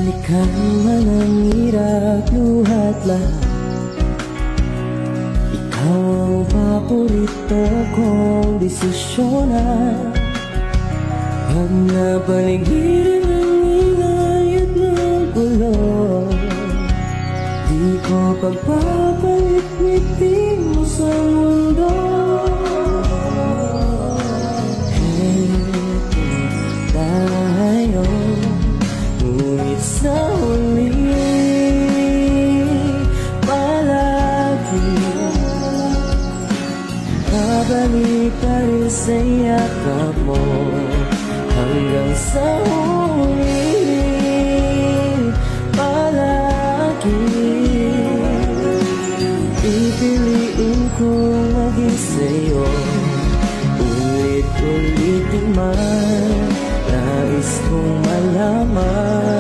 Balikan man ang hirap, luhat lahat. Ikaw ang paborito kong desisyonan. Pag napaligiran ng ingay at ng gulo, di ko pagpapalit ngiti mo sa mundo. Heto tayo, ngunit sa huli palagi babalik pa rin sa yakap mo hanggang sa huli.